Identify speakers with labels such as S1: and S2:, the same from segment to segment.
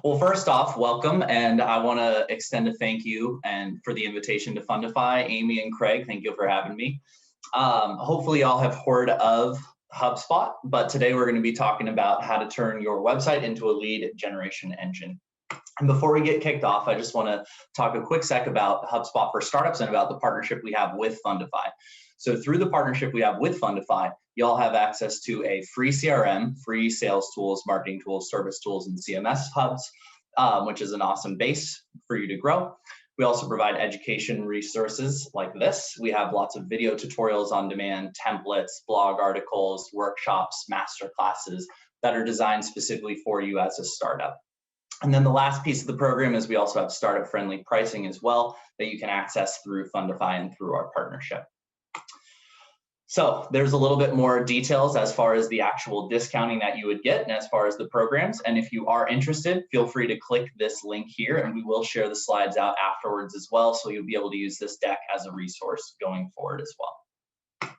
S1: Well, first off, welcome, and I want to extend a thank you and for the invitation to Fundify. Amy and Craig, thank you for having me. Hopefully y'all have heard of Hubspot, but today we're going to be talking about how to turn your website into a lead generation engine. And before we get kicked off, I just want to talk a quick sec about HubSpot for startups and about the partnership we have with Fundify. So through the partnership we have with Fundify, y'all have access to a free CRM, free sales tools, marketing tools, service tools, and CMS hubs, which is an awesome base for you to grow. We also provide education resources like this. We have lots of video tutorials on demand, templates, blog articles, workshops, master classes that are designed specifically for you as a startup. And then the last piece of the program is we also have startup-friendly pricing as well that you can access through Fundify and through our partnership. So there's a little bit more details as far as the actual discounting that you would get and as far as the programs. And if you are interested, feel free to click this link here and we will share the slides out afterwards as well. So you'll be able to use this deck as a resource going forward as well.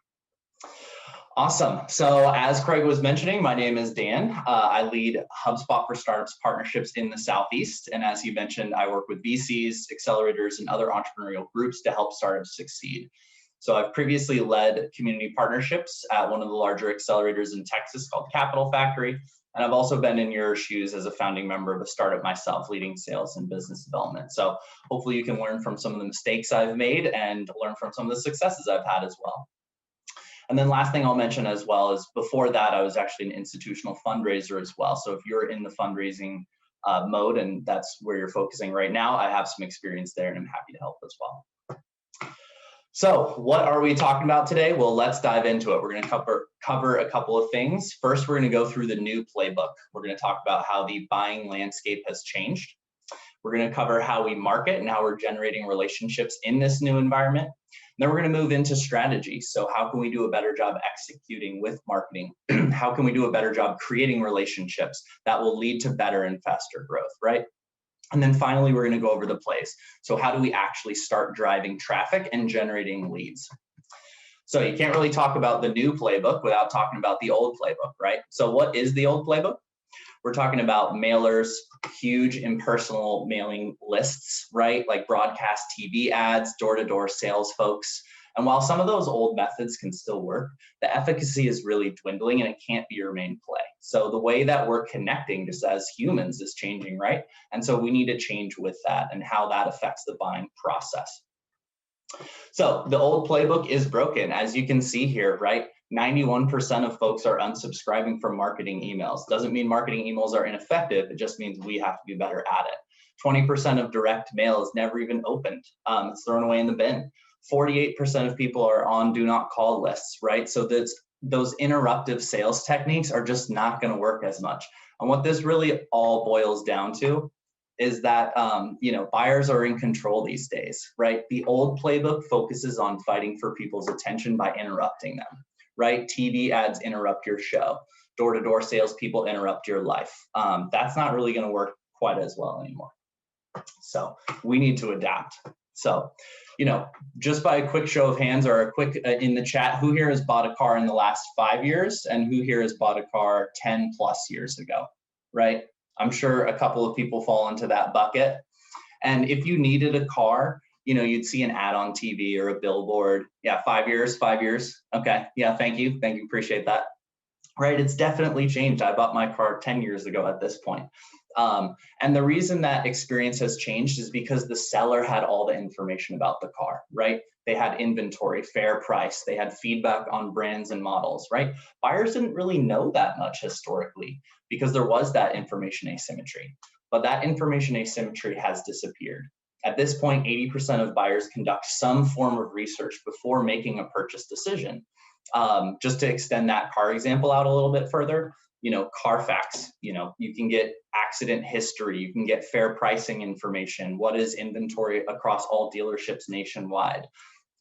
S1: Awesome. So as Craig was mentioning, my name is Dan. I lead HubSpot for Startups partnerships in the Southeast. And as you mentioned, I work with VCs, accelerators, and other entrepreneurial groups to help startups succeed. So I've previously led community partnerships at one of the larger accelerators in Texas called Capital Factory. And I've also been in your shoes as a founding member of a startup myself, leading sales and business development. So hopefully you can learn from some of the mistakes I've made and learn from some of the successes I've had as well. And then last thing I'll mention as well is before that, I was actually an institutional fundraiser as well. So if you're in the fundraising mode and that's where you're focusing right now, I have some experience there and I'm happy to help as well. So what are we talking about today? Well, let's dive into it. We're going to cover a couple of things. First, we're going to go through the new playbook. We're going to talk about how the buying landscape has changed. We're going to cover how we market and how we're generating relationships in this new environment. And then we're going to move into strategy. So how can we do a better job executing with marketing? How can we do a better job creating relationships that will lead to better and faster growth, right? And then finally, we're going to go over the plays. So how do we actually start driving traffic and generating leads? So you can't really talk about the new playbook without talking about the old playbook, right? So what is the old playbook? We're talking about mailers, huge impersonal mailing lists, right? Like broadcast TV ads, door-to-door sales folks. And while some of those old methods can still work, the efficacy is really dwindling and it can't be your main play. So the way that we're connecting just as humans is changing, right? And so we need to change with that and how that affects the buying process. So the old playbook is broken, as you can see here, right? 91% of folks are unsubscribing from marketing emails. Doesn't mean marketing emails are ineffective. It just means we have to be better at it. 20% of direct mail is never even opened. It's thrown away in the bin. 48% of people are on do not call lists, right? So those interruptive sales techniques are just not going to work as much. And what this really all boils down to is that buyers are in control these days, right? The old playbook focuses on fighting for people's attention by interrupting them, right? TV ads interrupt your show. Door-to-door salespeople interrupt your life. That's not really going to work quite as well anymore. So we need to adapt. So, just by a quick show of hands or a quick in the chat, who here has bought a car in the last 5 years and who here has bought a car 10 plus years ago, right? I'm sure a couple of people fall into that bucket. And if you needed a car, you'd see an ad on TV or a billboard. Yeah, 5 years. Okay, yeah, thank you, appreciate that. Right, it's definitely changed. I bought my car 10 years ago at this point. And the reason that experience has changed is because the seller had all the information about the car, right? They had inventory, fair price, they had feedback on brands and models, right? Buyers didn't really know that much historically because there was that information asymmetry, but that information asymmetry has disappeared. At this point, 80% of buyers conduct some form of research before making a purchase decision. Just to extend that car example out a little bit further, Carfax, you can get accident history, you can get fair pricing information, what is inventory across all dealerships nationwide.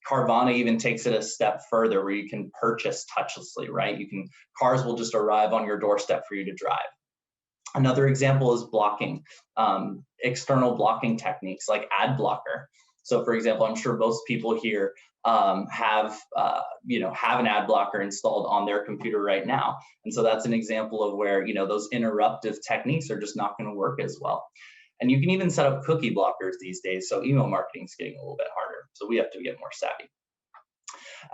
S1: Carvana even takes it a step further where you can purchase touchlessly, right? Cars will just arrive on your doorstep for you to drive. Another example is blocking, external blocking techniques like ad blocker. So for example, I'm sure most people here have an ad blocker installed on their computer right now. And so that's an example of where, those interruptive techniques are just not going to work as well. And you can even set up cookie blockers these days. So email marketing is getting a little bit harder. So we have to get more savvy.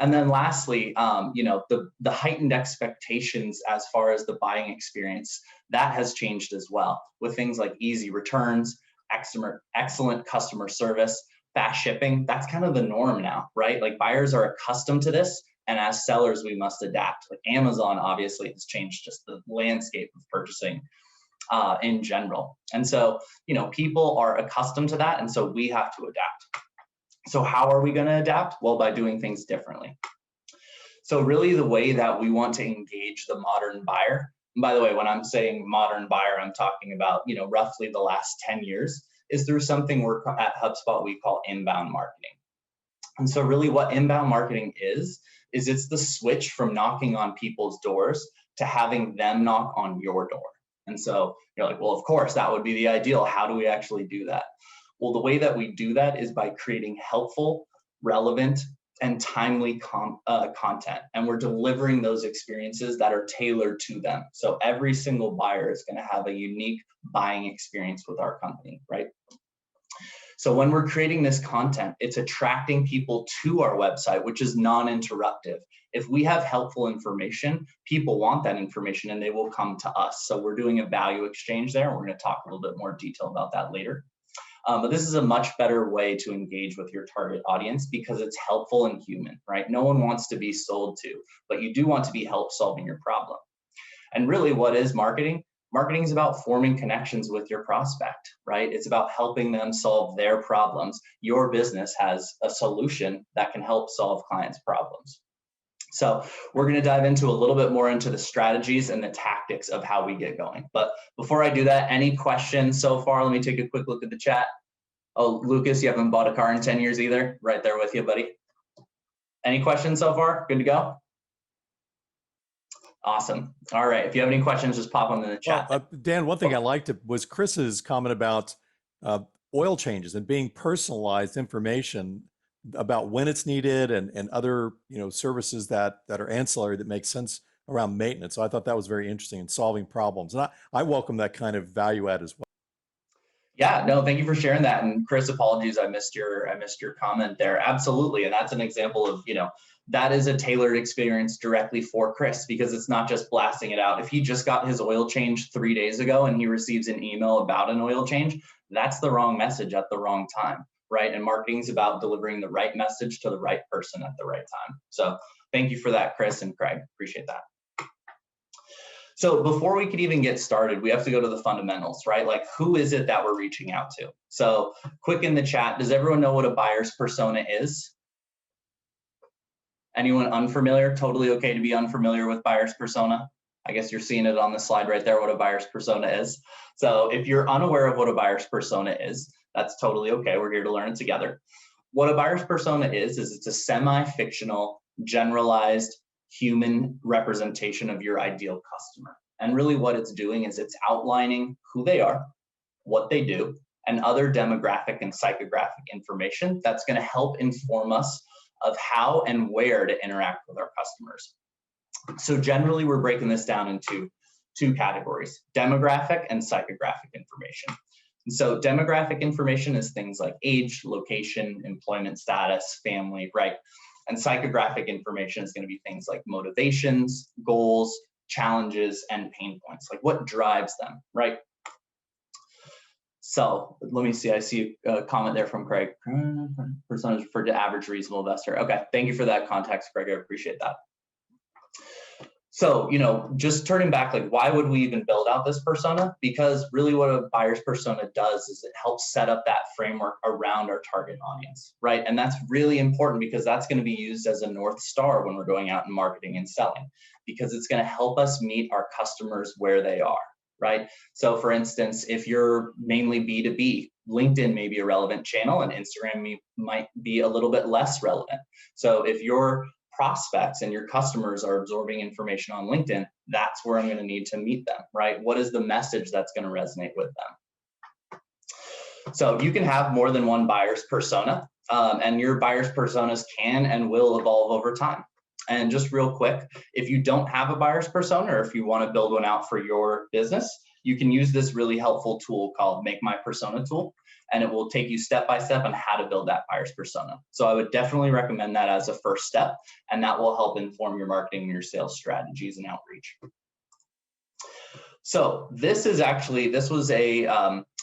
S1: And then lastly, the heightened expectations as far as the buying experience, that has changed as well with things like easy returns, excellent customer service, fast shipping. That's kind of the norm now, right? Like buyers are accustomed to this. And as sellers, we must adapt. Like Amazon obviously has changed just the landscape of purchasing in general. And so, people are accustomed to that. And so we have to adapt. So how are we going to adapt? Well, by doing things differently. So really the way that we want to engage the modern buyer, and by the way, when I'm saying modern buyer, I'm talking about, roughly the last 10 years, is through something we're at HubSpot we call inbound marketing. And so really what inbound marketing is it's the switch from knocking on people's doors to having them knock on your door. And so you're like, well, of course, that would be the ideal. How do we actually do that? Well, the way that we do that is by creating helpful, relevant, and timely content. And we're delivering those experiences that are tailored to them. So every single buyer is going to have a unique buying experience with our company, right? So when we're creating this content, it's attracting people to our website, which is non-interruptive. If we have helpful information, people want that information and they will come to us. So we're doing a value exchange there. We're going to talk a little bit more detail about that later. But this is a much better way to engage with your target audience because it's helpful and human, right? No one wants to be sold to, but you do want to be help solving your problem. And really, what is marketing? Marketing is about forming connections with your prospect, right? It's about helping them solve their problems. Your business has a solution that can help solve clients' problems. So we're going to dive into a little bit more into the strategies and the tactics of how we get going. But before I do that, any questions so far? Let me take a quick look at the chat. Oh, Lucas, you haven't bought a car in 10 years either? Right there with you, buddy. Any questions so far? Good to go? Awesome. All right. If you have any questions, just pop them in the chat.
S2: Well, Dan, one thing I liked was Chris's comment about oil changes and being personalized information about when it's needed and other services that are ancillary that make sense around maintenance. So I thought that was very interesting in solving problems. And I welcome that kind of value add as well.
S1: Yeah, no, thank you for sharing that. And Chris, apologies, I missed your comment there. Absolutely. And that's an example of, that is a tailored experience directly for Chris because it's not just blasting it out. If he just got his oil change 3 days ago and he receives an email about an oil change, that's the wrong message at the wrong time, right? And marketing is about delivering the right message to the right person at the right time. So thank you for that, Chris and Craig. Appreciate that. So before we could even get started, we have to go to the fundamentals, right? Like, who is it that we're reaching out to? So quick in the chat, does everyone know what a buyer's persona is? Anyone unfamiliar? Totally okay to be unfamiliar with buyer's persona. I guess you're seeing it on the slide right there, what a buyer's persona is. So if you're unaware of what a buyer's persona is, that's totally okay. We're here to learn it together. What a buyer's persona is it's a semi-fictional, generalized, human representation of your ideal customer. And really what it's doing is it's outlining who they are, what they do, and other demographic and psychographic information that's going to help inform us of how and where to interact with our customers. So generally, we're breaking this down into two categories, demographic and psychographic information. And so demographic information is things like age, location, employment status, family, right? And psychographic information is going to be things like motivations, goals, challenges, and pain points, like what drives them, right? So let me see, I see a comment there from Craig. Percentage referred to average reasonable investor. Okay, thank you for that context, Craig, I appreciate that. So, just turning back, like, why would we even build out this persona? Because really what a buyer's persona does is it helps set up that framework around our target audience, right? And that's really important because that's going to be used as a North Star when we're going out and marketing and selling, because it's going to help us meet our customers where they are, right? So for instance, if you're mainly B2B, LinkedIn may be a relevant channel and Instagram might be a little bit less relevant. So if your prospects and your customers are absorbing information on LinkedIn, that's where I'm going to need to meet them, right? What is the message that's going to resonate with them? So you can have more than one buyer's persona. and your buyer's personas can and will evolve over time. And just real quick, if you don't have a buyer's persona, or if you want to build one out for your business, you can use this really helpful tool called Make My Persona tool, and it will take you step by step on how to build that buyer's persona. So I would definitely recommend that as a first step, and that will help inform your marketing and your sales strategies and outreach. So this was a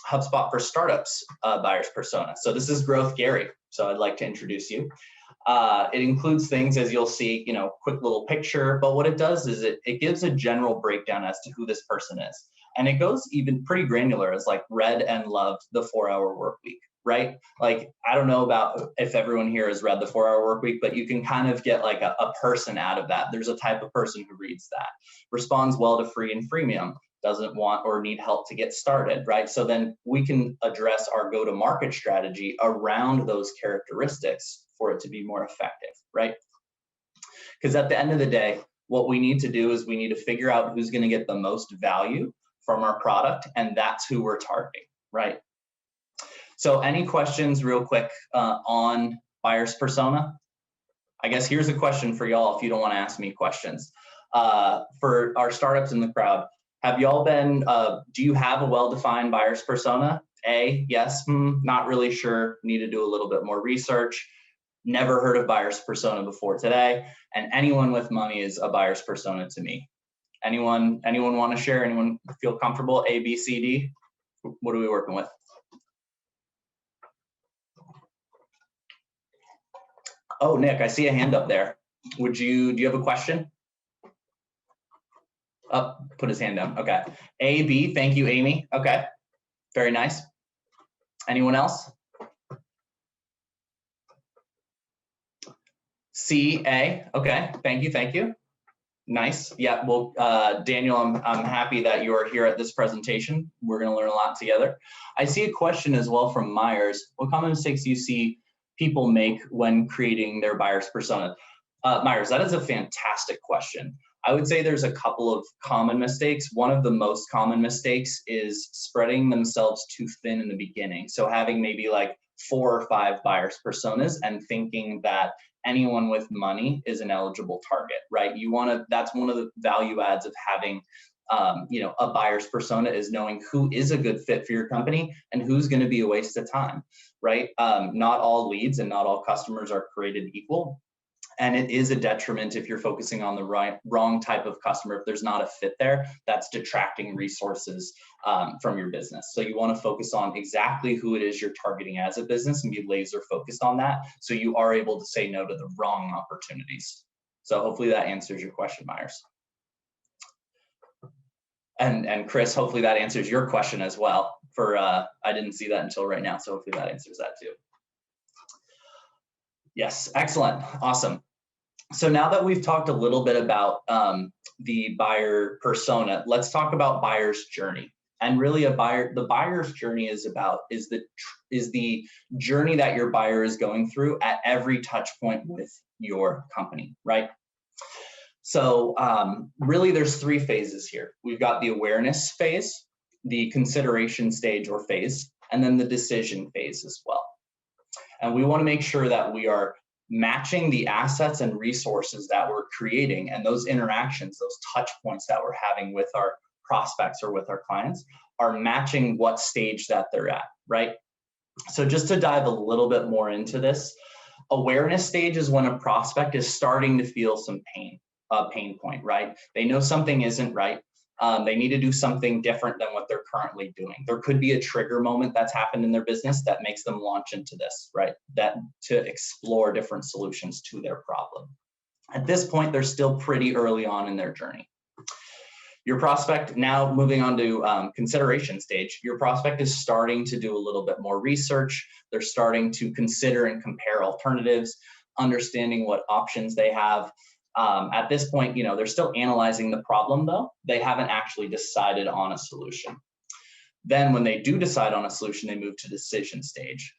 S1: HubSpot for Startups buyer's persona. So this is Growth Gary. So I'd like to introduce you. It includes things, as you'll see, quick little picture, but what it does is it gives a general breakdown as to who this person is. And it goes even pretty granular, as like read and loved the 4-Hour Work Week, right? Like, I don't know about if everyone here has read the 4-Hour Work Week, but you can kind of get like a person out of that. There's a type of person who reads that, responds well to free and freemium, doesn't want or need help to get started, right? So then we can address our go-to-market strategy around those characteristics for it to be more effective, right? Because at the end of the day, what we need to do is we need to figure out who's going to get the most value from our product, and that's who we're targeting, right? So any questions real quick on buyer's persona? I guess here's a question for y'all if you don't want to ask me questions. For our startups in the crowd, have y'all been, do you have a well-defined buyer's persona? A, yes, not really sure, need to do a little bit more research. Never heard of buyer's persona before today. And anyone with money is a buyer's persona to me. Anyone want to share? Anyone feel comfortable? A, B, C, D? What are we working with? Oh, Nick, I see a hand up there. Do you have a question? Oh, put his hand down. Okay. A, B, thank you, Amy. Okay. Very nice. Anyone else? C, A. Okay. Thank you. Nice. Yeah. Well, Daniel, I'm happy that you are here at this presentation. We're going to learn a lot together. I see a question as well from Myers. What common mistakes do you see people make when creating their buyer's persona? Myers, that is a fantastic question. I would say there's a couple of common mistakes. One of the most common mistakes is spreading themselves too thin in the beginning. So having maybe like 4 or 5 buyer's personas and thinking that anyone with money is an eligible target, right? That's one of the value adds of having a buyer's persona, is knowing who is a good fit for your company and who's going to be a waste of time, right? Not all leads and not all customers are created equal. And it is a detriment if you're focusing on the wrong type of customer. If there's not a fit there, that's detracting resources from your business. So you want to focus on exactly who it is you're targeting as a business and be laser focused on that, so you are able to say no to the wrong opportunities. So hopefully that answers your question, Myers. And Chris, hopefully that answers your question as well. I didn't see that until right now, so hopefully that answers that too. Yes, excellent, awesome. So now that we've talked a little bit about the buyer persona, let's talk about buyer's journey. And really, the buyer's journey is the journey that your buyer is going through at every touch point with your company, right? So really, there's 3 phases here. We've got the awareness phase, the consideration stage or phase, and then the decision phase as well. And we want to make sure that we are matching the assets and resources that we're creating, and those interactions, those touch points that we're having with our prospects or with our clients, are matching what stage that they're at, right? So just to dive a little bit more into this, awareness stage is when a prospect is starting to feel some pain point, right? They know something isn't right. They need to do something different than what they're currently doing. There could be a trigger moment that's happened in their business that makes them launch into this, right? That to explore different solutions to their problem. At this point, they're still pretty early on in their journey. Your prospect, now moving on to consideration stage, your prospect is starting to do a little bit more research. They're starting to consider and compare alternatives, understanding what options they have. At this point, they're still analyzing the problem though. They haven't actually decided on a solution. Then when they do decide on a solution, they move to decision stage.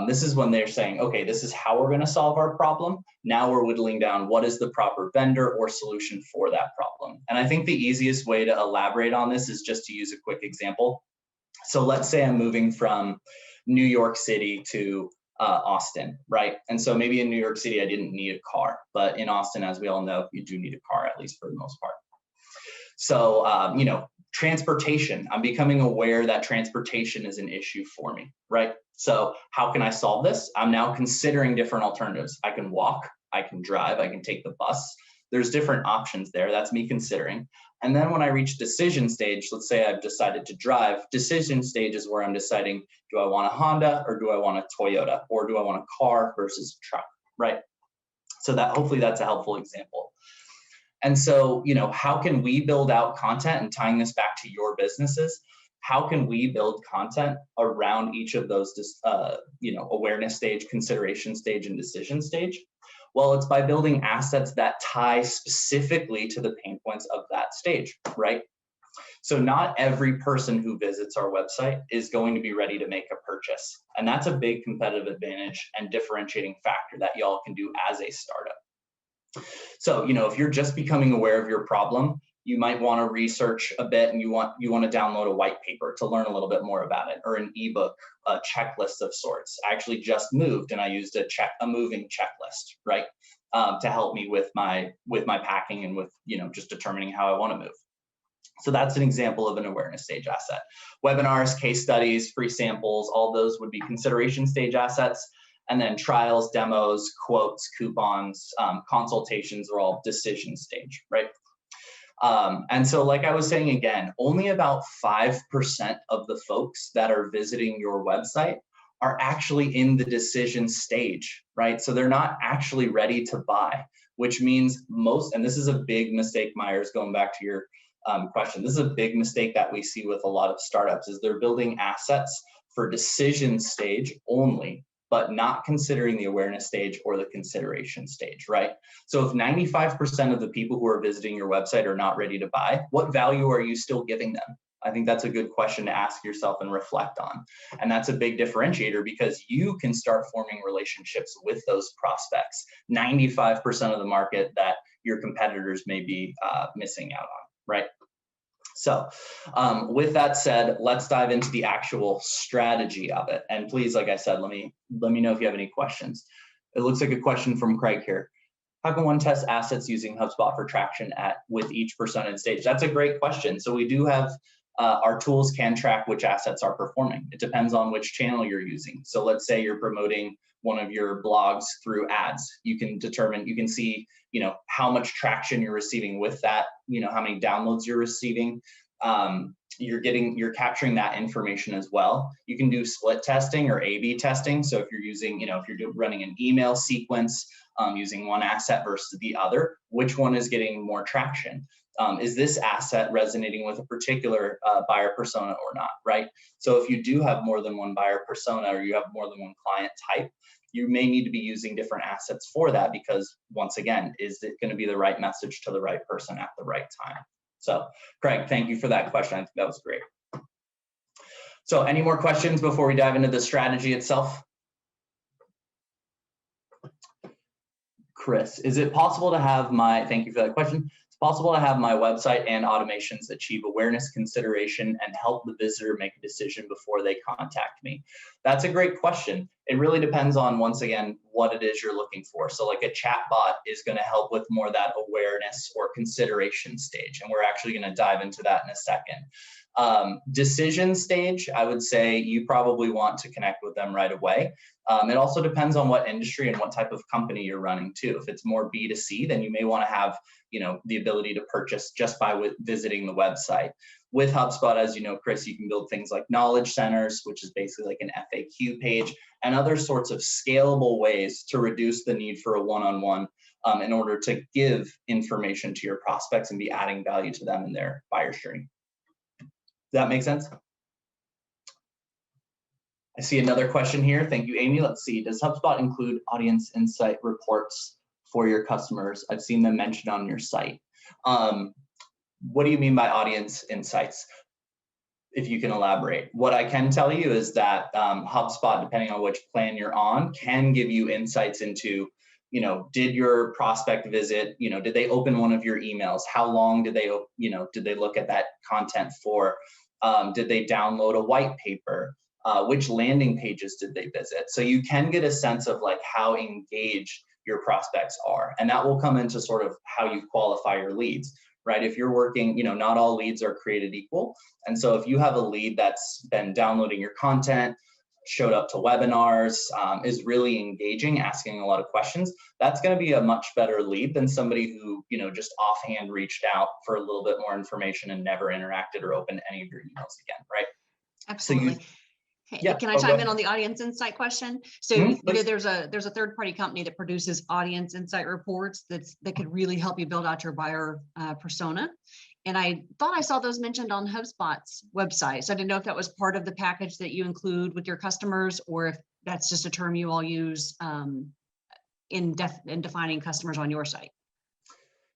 S1: This is when they're saying, okay, this is how we're going to solve our problem. Now we're whittling down what is the proper vendor or solution for that problem. And I think the easiest way to elaborate on this is just to use a quick example. So let's say I'm moving from New York City to Austin, right? And so maybe in New York City, I didn't need a car, but in Austin, as we all know, you do need a car, at least for the most part. So, you know, transportation, I'm becoming aware that transportation is an issue for me, right? So how can I solve this? I'm now considering different alternatives. I can walk, I can drive, I can take the bus. There's different options there. That's me considering. And then when I reach decision stage, let's say I've decided to drive, decision stage is where I'm deciding, do I want a Honda or do I want a Toyota, or do I want a car versus a truck, right? So that, hopefully that's a helpful example. And so, you know, how can we build out content, and tying this back to your businesses, how can we build content around each of those, you know, awareness stage, consideration stage, and decision stage? Well, it's by building assets that tie specifically to the pain points of that stage, right? So not every person who visits our website is going to be ready to make a purchase. And that's a big competitive advantage and differentiating factor that y'all can do as a startup. So, you know, if you're just becoming aware of your problem, you might want to research a bit, and you want to download a white paper to learn a little bit more about it, or an ebook, a checklist of sorts. I actually just moved, and I used a moving checklist, right, to help me with my packing and with, you know, just determining how I want to move. So that's an example of an awareness stage asset. Webinars, case studies, free samples, all those would be consideration stage assets. And then trials, demos, quotes, coupons, consultations are all decision stage, right? And so like I was saying, again, only about 5% of the folks that are visiting your website are actually in the decision stage, right? So they're not actually ready to buy, which means most, and this is a big mistake, Myers, going back to your question, this is a big mistake that we see with a lot of startups, is they're building assets for decision stage only, but not considering the awareness stage or the consideration stage, right? So if 95% of the people who are visiting your website are not ready to buy, what value are you still giving them? I think that's a good question to ask yourself and reflect on. And that's a big differentiator, because you can start forming relationships with those prospects, 95% of the market that your competitors may be missing out on, right? So with that said, let's dive into the actual strategy of it. And please, like I said, let me know if you have any questions. It looks like a question from Craig here. How can one test assets using HubSpot for traction with each persona stage? That's a great question. So we do have, our tools can track which assets are performing. It depends on which channel you're using. So let's say you're promoting one of your blogs through ads. You can determine, you can see, you know, how much traction you're receiving with that, you know, how many downloads you're receiving. You're capturing that information as well. You can do split testing or A/B testing. So if you're using, you know, if you're running an email sequence, using one asset versus the other, which one is getting more traction? Is this asset resonating with a particular buyer persona or not, right? So if you do have more than one buyer persona, or you have more than one client type, you may need to be using different assets for that, because once again, is it going to be the right message to the right person at the right time? So Craig, thank you for that question. I think that was great. So any more questions before we dive into the strategy itself? Chris, is it possible to have thank you for that question. It's possible to have my website and automations achieve awareness, consideration, and help the visitor make a decision before they contact me? That's a great question. It really depends on, once again, what it is you're looking for. So like a chat bot is going to help with more that awareness or consideration stage. And we're actually going to dive into that in a second. Decision stage, I would say you probably want to connect with them right away. It also depends on what industry and what type of company you're running too. If it's more B2C, then you may want to have, you know, the ability to purchase just by visiting the website. With HubSpot, as you know, Chris, you can build things like knowledge centers, which is basically like an FAQ page, and other sorts of scalable ways to reduce the need for a one-on-one in order to give information to your prospects and be adding value to them in their buyer's journey. Does that make sense? I see another question here. Thank you, Amy. Let's see. Does HubSpot include audience insight reports for your customers? I've seen them mentioned on your site. What do you mean by audience insights? If you can elaborate. What I can tell you is that HubSpot, depending on which plan you're on, can give you insights into, you know, did your prospect visit, you know, did they open one of your emails? How long did they, you know, did they look at that content for? Did they download a white paper? which landing pages did they visit? So you can get a sense of like how engaged your prospects are. And that will come into sort of how you qualify your leads, right? If you're working, not all leads are created equal. And so if you have a lead that's been downloading your content, showed up to webinars, is really engaging, asking a lot of questions, that's going to be a much better lead than somebody who, just offhand reached out for a little bit more information and never interacted or opened any of your emails again, right?
S3: Absolutely.
S1: So
S3: hey, can I chime in on the audience insight question? So there's a third-party company that produces audience insight reports that could really help you build out your buyer persona. And I thought I saw those mentioned on HubSpot's website. So I didn't know if that was part of the package that you include with your customers, or if that's just a term you all use in defining customers on your site.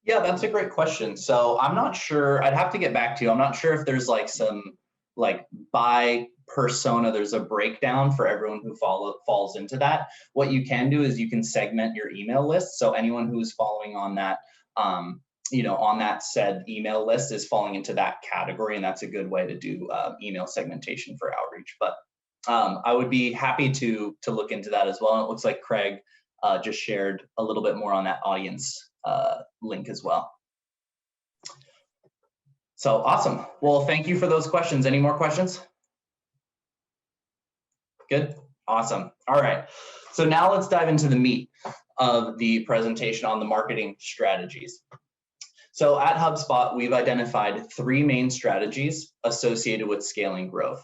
S1: Yeah, that's a great question. So I'm not sure, I'd have to get back to you. I'm not sure if there's like some by persona, there's a breakdown for everyone who falls into that. What you can do is you can segment your email list. So anyone who's following on that, on that said email list is falling into that category. And that's a good way to do email segmentation for outreach. But I would be happy to look into that as well. And it looks like Craig just shared a little bit more on that audience link as well. So awesome. Well, thank you for those questions. Any more questions? Good. Awesome. All right. So now let's dive into the meat of the presentation on the marketing strategies. So at HubSpot, we've identified 3 main strategies associated with scaling growth.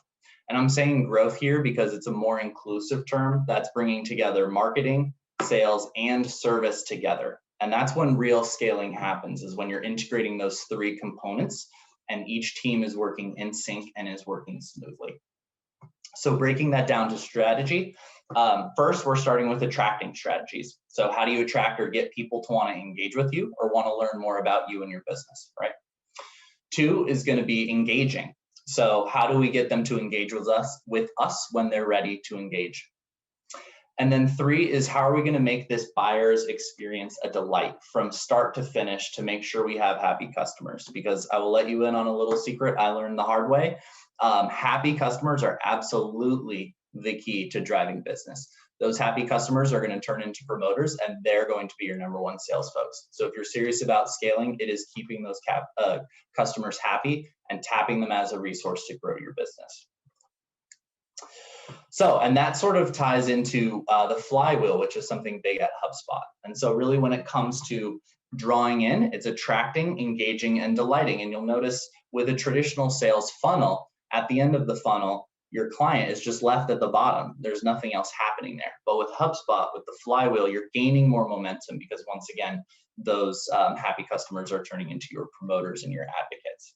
S1: And I'm saying growth here because it's a more inclusive term that's bringing together marketing, sales, and service together. And that's when real scaling happens, is when you're integrating those 3 components and each team is working in sync and is working smoothly. So breaking that down to strategy, first, we're starting with attracting strategies. So how do you attract or get people to want to engage with you or want to learn more about you and your business, right? 2 is going to be engaging. So how do we get them to engage with us when they're ready to engage? And then 3 is how are we going to make this buyer's experience a delight from start to finish to make sure we have happy customers? Because I will let you in on a little secret I learned the hard way. Happy customers are absolutely the key to driving business. Those happy customers are going to turn into promoters and they're going to be your #1 sales folks. So if you're serious about scaling, it is keeping those customers happy and tapping them as a resource to grow your business. So, and that sort of ties into the flywheel, which is something big at HubSpot. And so really when it comes to drawing in, it's attracting, engaging, and delighting. And you'll notice with a traditional sales funnel, at the end of the funnel, your client is just left at the bottom. There's nothing else happening there. But with HubSpot, with the flywheel, you're gaining more momentum because once again, those happy customers are turning into your promoters and your advocates.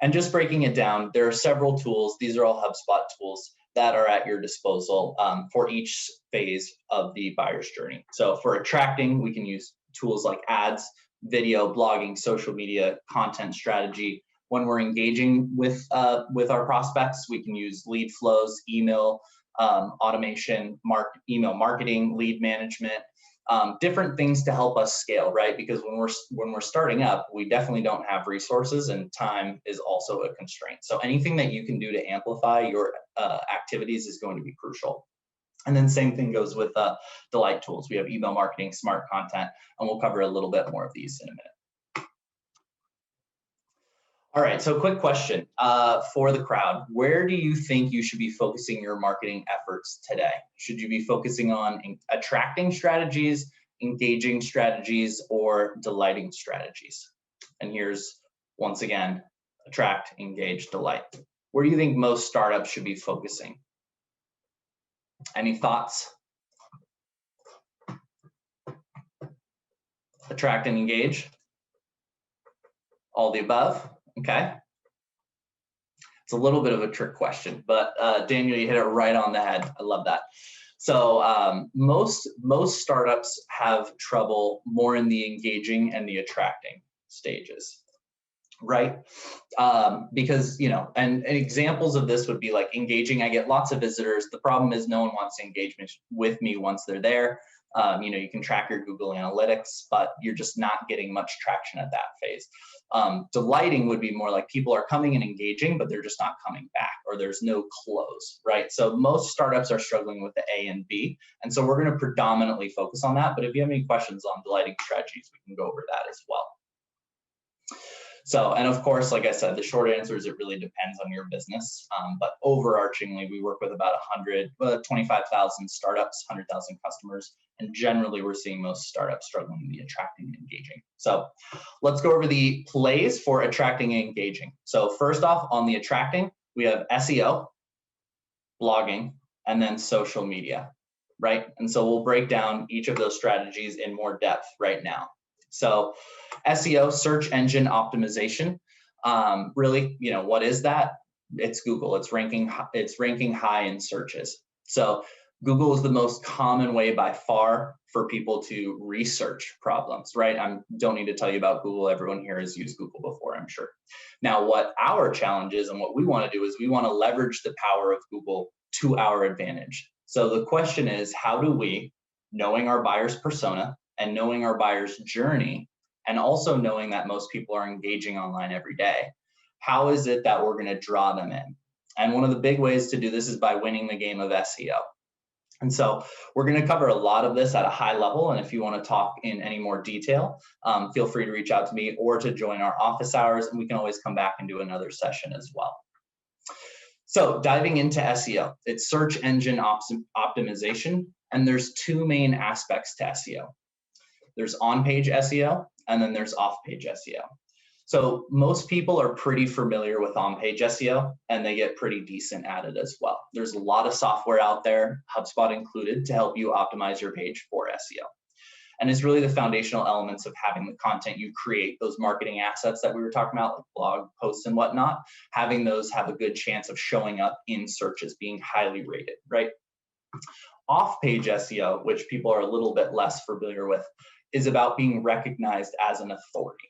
S1: And just breaking it down, there are several tools. These are all HubSpot tools that are at your disposal for each phase of the buyer's journey. So for attracting, we can use tools like ads, video, blogging, social media, content strategy. When we're engaging with our prospects, we can use lead flows, email automation, email marketing, lead management, different things to help us scale, right? Because when we're starting up, we definitely don't have resources and time is also a constraint. So anything that you can do to amplify your activities is going to be crucial. And then same thing goes with delight tools. We have email marketing, smart content, and we'll cover a little bit more of these in a minute. All right, so quick question for the crowd. Where do you think you should be focusing your marketing efforts today? Should you be focusing on attracting strategies, engaging strategies, or delighting strategies? And here's, once again, attract, engage, delight. Where do you think most startups should be focusing? Any thoughts? Attract and engage? All the above? Okay. It's a little bit of a trick question, but Daniel, you hit it right on the head. I love that. So most startups have trouble more in the engaging and the attracting stages, right? Because, and examples of this would be like engaging. I get lots of visitors. The problem is no one wants to engage with me once they're there. You can track your Google Analytics, but you're just not getting much traction at that phase. Delighting would be more like people are coming and engaging, but they're just not coming back, or there's no close, right? So most startups are struggling with the A and B. And so we're going to predominantly focus on that. But if you have any questions on delighting strategies, we can go over that as well. So, and of course, like I said, the short answer is it really depends on your business. But overarchingly, we work with about 25,000 startups, 100,000 customers. And generally, we're seeing most startups struggling with the attracting and engaging. So let's go over the plays for attracting and engaging. So first off, on the attracting, we have SEO, blogging, and then social media, right? And so we'll break down each of those strategies in more depth right now. So SEO, search engine optimization, really, what is that? It's Google. It's ranking high in searches. So Google is the most common way by far for people to research problems, right? I don't need to tell you about Google. Everyone here has used Google before, I'm sure. Now, what our challenge is and what we want to do is we want to leverage the power of Google to our advantage. So the question is, how do we, knowing our buyer's persona and knowing our buyer's journey, and also knowing that most people are engaging online every day, how is it that we're going to draw them in? And one of the big ways to do this is by winning the game of SEO. And so we're going to cover a lot of this at a high level. And if you want to talk in any more detail, feel free to reach out to me or to join our office hours, and we can always come back and do another session as well. So diving into SEO, it's search engine optimization, and there's two main aspects to SEO. There's on-page SEO, and then there's off-page SEO. So most people are pretty familiar with on-page SEO, and they get pretty decent at it as well. There's a lot of software out there, HubSpot included, to help you optimize your page for SEO. And it's really the foundational elements of having the content you create, those marketing assets that we were talking about, like blog posts and whatnot, having those have a good chance of showing up in searches, being highly rated, right? Off-page SEO, which people are a little bit less familiar with, is about being recognized as an authority.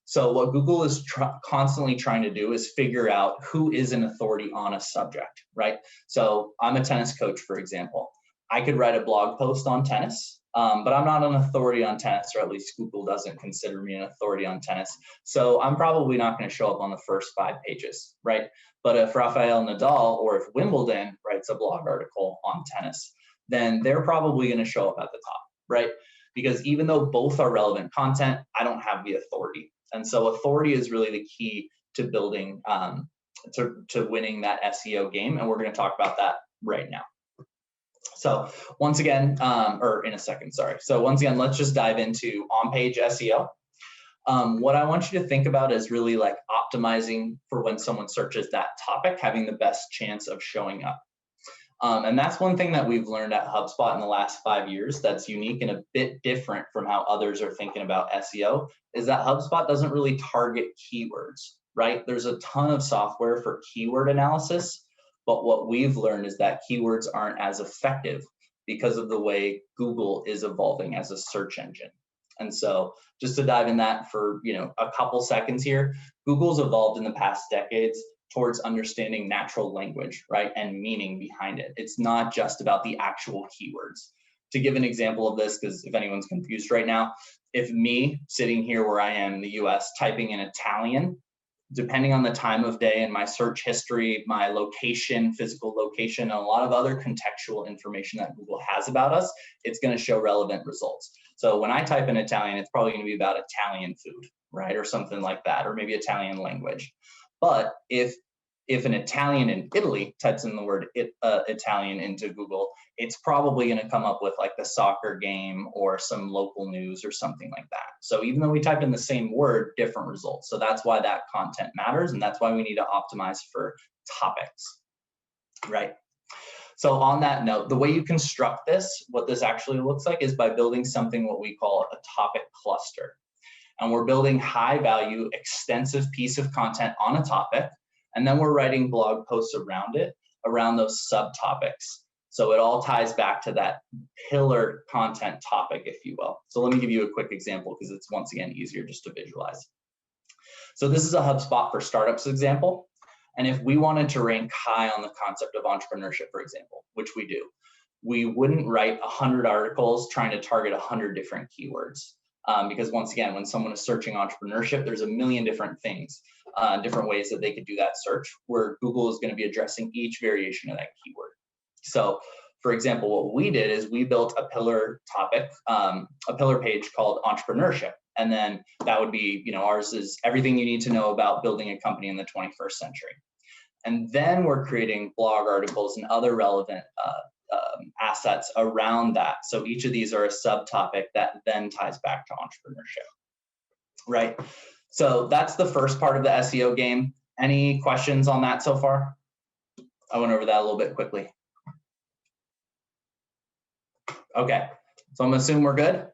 S1: So what Google is constantly trying to do is figure out who is an authority on a subject, right? So I'm a tennis coach, for example. I could write a blog post on tennis, but I'm not an authority on tennis, or at least Google doesn't consider me an authority on tennis. So I'm probably not going to show up on the first 5 pages, right? But if Rafael Nadal or if Wimbledon writes a blog article on tennis, then they're probably going to show up at the top, right? Because even though both are relevant content, I don't have the authority. And so authority is really the key to building, to winning that SEO game. And we're going to talk about that right now. So once again, or in a second, sorry. So once again, let's just dive into on-page SEO. What I want you to think about is really like optimizing for when someone searches that topic, having the best chance of showing up. And that's one thing that we've learned at HubSpot in the last 5 years that's unique and a bit different from how others are thinking about SEO, is that HubSpot doesn't really target keywords, right? There's a ton of software for keyword analysis, but what we've learned is that keywords aren't as effective because of the way Google is evolving as a search engine. And so just to dive in that for a couple seconds here, Google's evolved in the past decades towards understanding natural language, right, and meaning behind it. It's not just about the actual keywords. To give an example of this, because if anyone's confused right now, if me sitting here where I am in the US typing in Italian, depending on the time of day and my search history, my location, physical location, and a lot of other contextual information that Google has about us, it's going to show relevant results. So when I type in Italian, it's probably going to be about Italian food, right, or something like that, or maybe Italian language. But if an Italian in Italy types in the word Italian into Google, it's probably going to come up with like the soccer game or some local news or something like that. So even though we typed in the same word, different results. So that's why that content matters, and that's why we need to optimize for topics, right? So on that note, the way you construct this, what this actually looks like is by building something what we call a topic cluster. And we're building high value, extensive piece of content on a topic. And then we're writing blog posts around it, around those subtopics. So it all ties back to that pillar content topic, if you will. So let me give you a quick example because it's once again easier just to visualize. So this is a HubSpot for startups example. And if we wanted to rank high on the concept of entrepreneurship, for example, which we do, we wouldn't write 100 articles trying to target 100 different keywords. Because once again, when someone is searching entrepreneurship, there's a million different things, different ways that they could do that search, where Google is going to be addressing each variation of that keyword. So for example, what we did is we built a pillar topic, a pillar page called entrepreneurship. And then that would be, ours is everything you need to know about building a company in the 21st century. And then we're creating blog articles and other relevant assets around that. So each of these are a subtopic that then ties back to entrepreneurship, right? So that's the first part of the SEO game. Any questions on that so far? I went over that a little bit quickly. Okay, so I'm assuming we're good.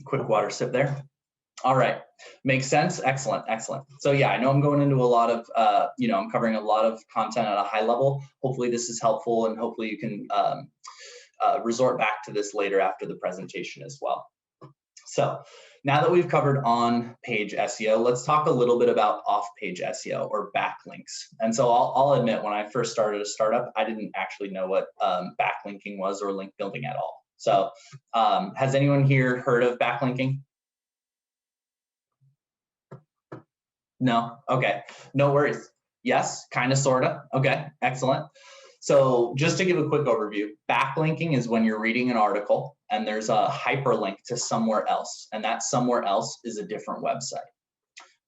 S1: Quick water sip there. All right, makes sense. Excellent, excellent. So yeah, I know I'm going into a lot of, I'm covering a lot of content at a high level. Hopefully this is helpful, and hopefully you can resort back to this later after the presentation as well. So now that we've covered on-page SEO, let's talk a little bit about off-page SEO or backlinks. And so I'll admit, when I first started a startup, I didn't actually know what backlinking was or link building at all. So has anyone here heard of backlinking? No? Okay, no worries. Yes, kind of, sort of. Okay, excellent. So just to give a quick overview, backlinking is when you're reading an article and there's a hyperlink to somewhere else, and that somewhere else is a different website,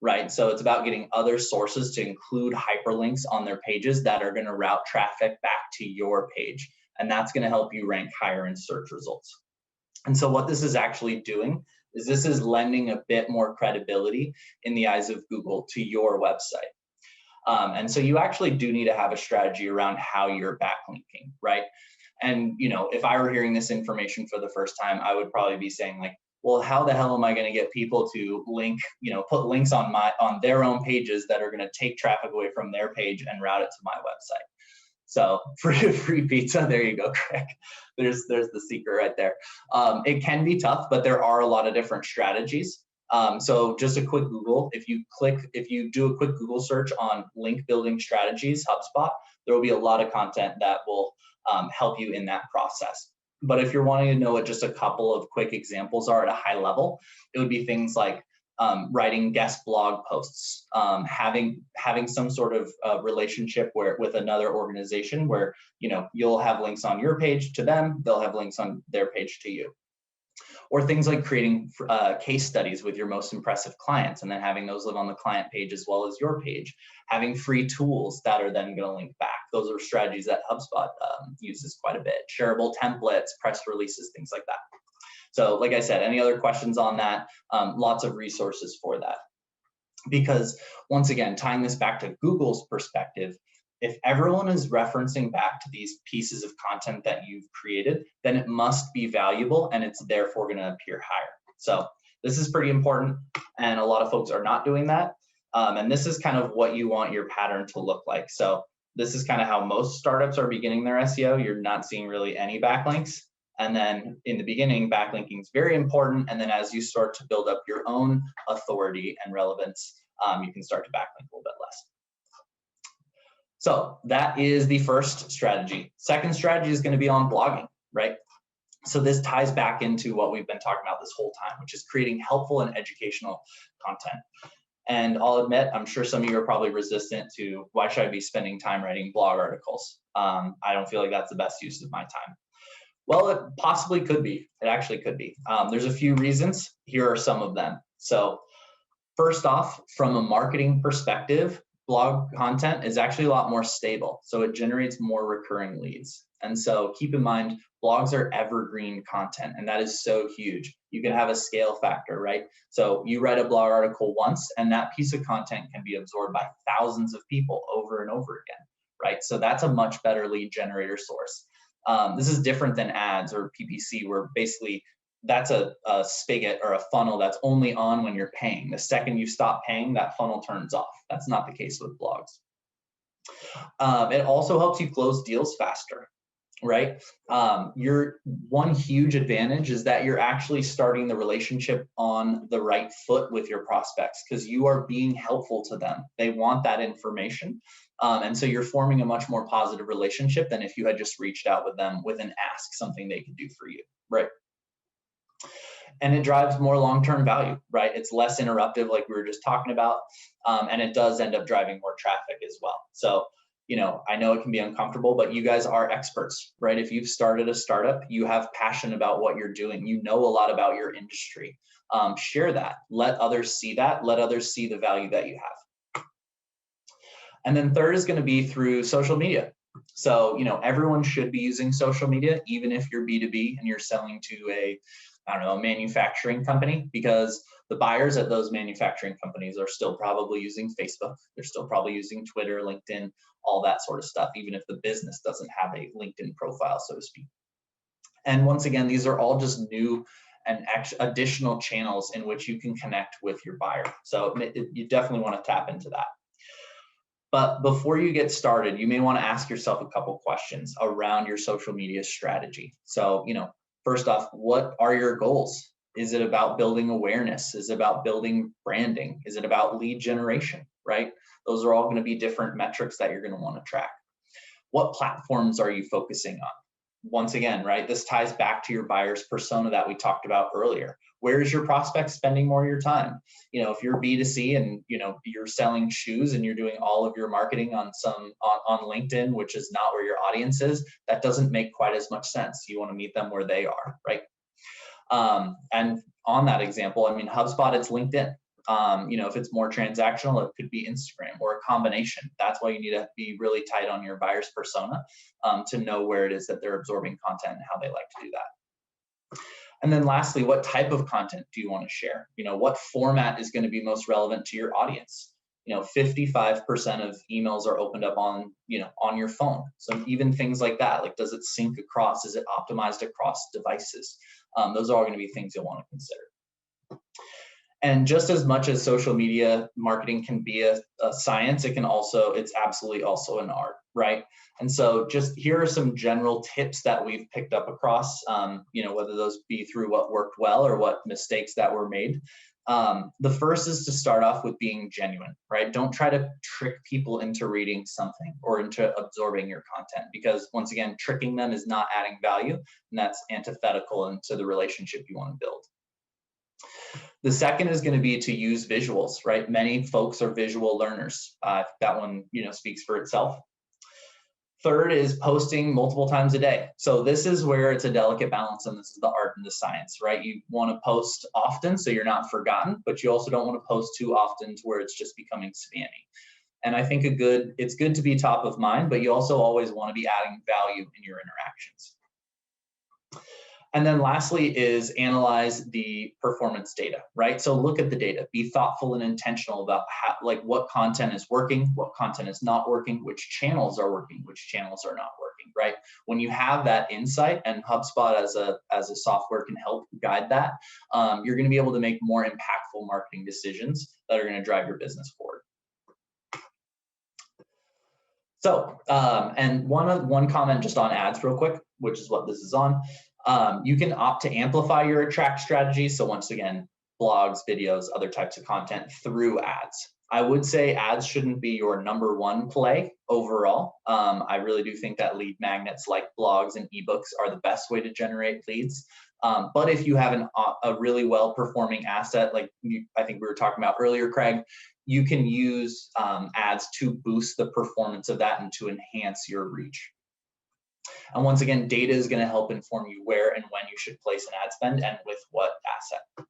S1: right? So it's about getting other sources to include hyperlinks on their pages that are going to route traffic back to your page, and that's going to help you rank higher in search results. And so what this is actually doing is this is lending a bit more credibility in the eyes of Google to your website. And so you actually do need to have a strategy around how you're backlinking, right? And, if I were hearing this information for the first time, I would probably be saying like, well, how the hell am I going to get people to link, put links on their own pages that are going to take traffic away from their page and route it to my website? So free pizza, there you go, Craig. There's the secret right there. It can be tough, but there are a lot of different strategies. So just a quick Google, if you do a quick Google search on link building strategies, HubSpot, there will be a lot of content that will help you in that process. But if you're wanting to know what just a couple of quick examples are at a high level, it would be things like writing guest blog posts, having some sort of relationship with another organization where you'll have links on your page to them, they'll have links on their page to you. Or things like creating case studies with your most impressive clients and then having those live on the client page as well as your page. Having free tools that are then going to link back. Those are strategies that HubSpot uses quite a bit. Shareable templates, press releases, things like that. So like I said, any other questions on that? Lots of resources for that. Because once again, tying this back to Google's perspective, if everyone is referencing back to these pieces of content that you've created, then it must be valuable and it's therefore going to appear higher. So this is pretty important, and a lot of folks are not doing that. And this is kind of what you want your pattern to look like. So this is kind of how most startups are beginning their SEO. You're not seeing really any backlinks. And then in the beginning, backlinking is very important. And then as you start to build up your own authority and relevance, you can start to backlink a little bit less. So that is the first strategy. Second strategy is going to be on blogging, right? So this ties back into what we've been talking about this whole time, which is creating helpful and educational content. And I'll admit, I'm sure some of you are probably resistant to, why should I be spending time writing blog articles? I don't feel like that's the best use of my time. Well, it possibly could be. It actually could be. There's a few reasons. Here are some of them. So first off, from a marketing perspective, blog content is actually a lot more stable. So it generates more recurring leads. And so keep in mind, blogs are evergreen content, and that is so huge. You can have a scale factor, right? So you write a blog article once, and that piece of content can be absorbed by thousands of people over and over again, right? So that's a much better lead generator source. This is different than ads or PPC, where basically that's a spigot or a funnel that's only on when you're paying. The second you stop paying, that funnel turns off. That's not the case with blogs. It also helps you close deals faster, right? Your one huge advantage is that you're actually starting the relationship on the right foot with your prospects, because you are being helpful to them. They want that information. And so you're forming a much more positive relationship than if you had just reached out with them with an ask, something they could do for you, right? And it drives more long-term value, right? It's less interruptive, like we were just talking about, and it does end up driving more traffic as well. So, you know, I know it can be uncomfortable, but you guys are experts, right? If you've started a startup, you have passion about what you're doing. You know a lot about your industry. Share that. Let others see that. Let others see the value that you have. And then third is going to be through social media. So, you know, everyone should be using social media, even if you're B2B and you're selling to a manufacturing company, because the buyers at those manufacturing companies are still probably using Facebook. They're still probably using Twitter, LinkedIn, all that sort of stuff, even if the business doesn't have a LinkedIn profile, so to speak. And once again, these are all just new and additional channels in which you can connect with your buyer. So you definitely want to tap into that. But before you get started, you may want to ask yourself a couple questions around your social media strategy. So, you know, first off, what are your goals? Is it about building awareness? Is it about building branding? Is it about lead generation, right? Those are all going to be different metrics that you're going to want to track. What platforms are you focusing on? Once again, right, this ties back to your buyer's persona that we talked about earlier. Where is your prospect spending more of your time? You know, if you're B2C and, you know, you're selling shoes and you're doing all of your marketing on LinkedIn, which is not where your audience is, that doesn't make quite as much sense. You want to meet them where they are, right? And on that example, I mean, HubSpot, it's LinkedIn. You know, if it's more transactional, it could be Instagram or a combination. That's why you need to be really tight on your buyer's persona to know where it is that they're absorbing content and how they like to do that. And then lastly, what type of content do you want to share? You know, what format is going to be most relevant to your audience? You know, 55% of emails are opened up on, you know, on your phone. So even things like that, like, does it sync across? Is it optimized across devices? Those are all going to be things you'll want to consider. And just as much as social media marketing can be a science, it's absolutely also an art, right? And so just here are some general tips that we've picked up across, you know, whether those be through what worked well or what mistakes that were made. The first is to start off with being genuine, right? Don't try to trick people into reading something or into absorbing your content, because once again, tricking them is not adding value, and that's antithetical into the relationship you want to build. The second is going to be to use visuals, right? Many folks are visual learners. That one, you know, speaks for itself. Third is posting multiple times a day. So this is where it's a delicate balance, and this is the art and the science, right? You want to post often so you're not forgotten, but you also don't want to post too often to where it's just becoming spammy. And I think it's good to be top of mind, but you also always want to be adding value in your interactions. And then lastly is analyze the performance data, right? So look at the data, be thoughtful and intentional about how, like, what content is working, what content is not working, which channels are working, which channels are not working, right? When you have that insight, and HubSpot as a software can help guide that, you're going to be able to make more impactful marketing decisions that are going to drive your business forward. So, and one comment just on ads real quick, which is what this is on. You can opt to amplify your attract strategy. So once again, blogs, videos, other types of content through ads. I would say ads shouldn't be your #1 play overall. I really do think that lead magnets like blogs and ebooks are the best way to generate leads. But if you have a really well-performing asset, like I think we were talking about earlier, Craig, you can use ads to boost the performance of that and to enhance your reach. And once again, data is going to help inform you where and when you should place an ad spend and with what asset.